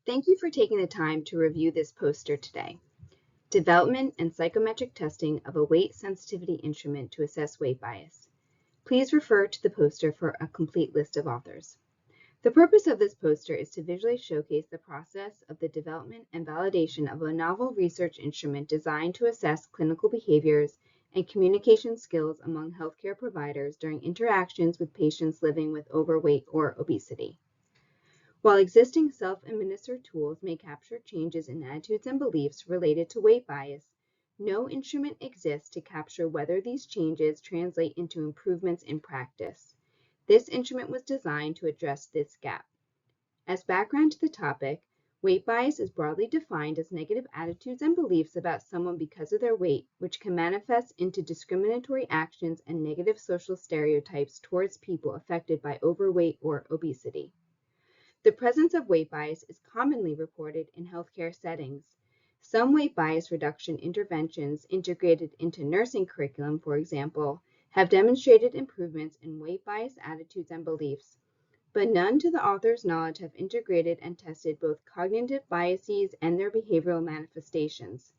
Thank you for taking the time to review this poster today. Development and psychometric testing of a weight sensitivity instrument to assess weight bias. Please refer to the poster for a complete list of authors. The purpose of this poster is to visually showcase the process of the development and validation of a novel research instrument designed to assess clinical behaviors and communication skills among healthcare providers during interactions with patients living with overweight or obesity. While existing self-administered tools may capture changes in attitudes and beliefs related to weight bias, no instrument exists to capture whether these changes translate into improvements in practice. This instrument was designed to address this gap. As background to the topic, weight bias is broadly defined as negative attitudes and beliefs about someone because of their weight, which can manifest into discriminatory actions and negative social stereotypes towards people affected by overweight or obesity. The presence of weight bias is commonly reported in healthcare settings. Some weight bias reduction interventions integrated into nursing curriculum, for example, have demonstrated improvements in weight bias attitudes and beliefs, but none to the author's knowledge have integrated and tested both cognitive biases and their behavioral manifestations.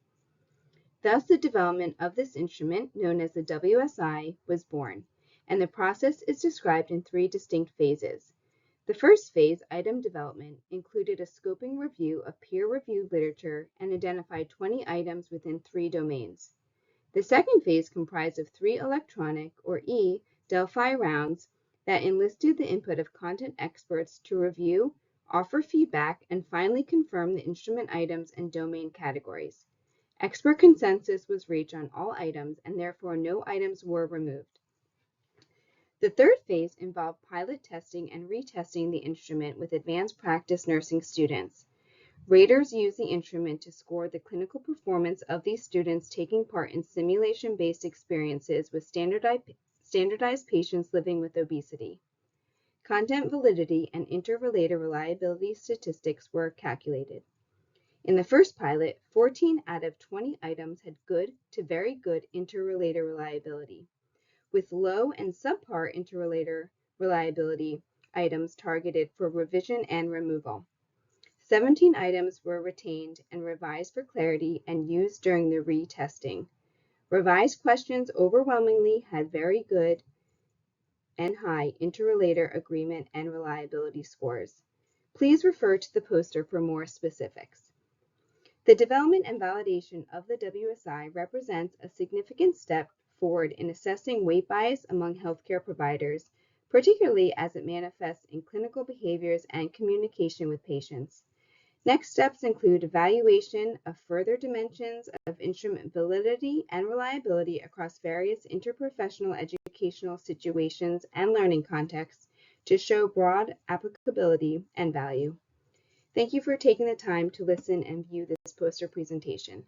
Thus, the development of this instrument, known as the WSI, was born, and the process is described in three distinct phases. The first phase, item development, included a scoping review of peer-reviewed literature and identified 20 items within 3 domains. The second phase comprised of 3 electronic, or E, Delphi rounds that enlisted the input of content experts to review, offer feedback, and finally confirm the instrument items and domain categories. Expert consensus was reached on all items, and therefore no items were removed. The third phase involved pilot testing and retesting the instrument with advanced practice nursing students. Raters use the instrument to score the clinical performance of these students taking part in simulation-based experiences with standardized patients living with obesity. Content validity and interrelater reliability statistics were calculated. In the first pilot, 14 out of 20 items had good to very good interrelater reliability, with low and subpar interrelater reliability items targeted for revision and removal. 17 items were retained and revised for clarity and used during the retesting. Revised questions overwhelmingly had very good and high interrelater agreement and reliability scores. Please refer to the poster for more specifics. The development and validation of the WSI represents a significant step forward in assessing weight bias among healthcare providers, particularly as it manifests in clinical behaviors and communication with patients. Next steps include evaluation of further dimensions of instrument validity and reliability across various interprofessional educational situations and learning contexts to show broad applicability and value. Thank you for taking the time to listen and view this poster presentation.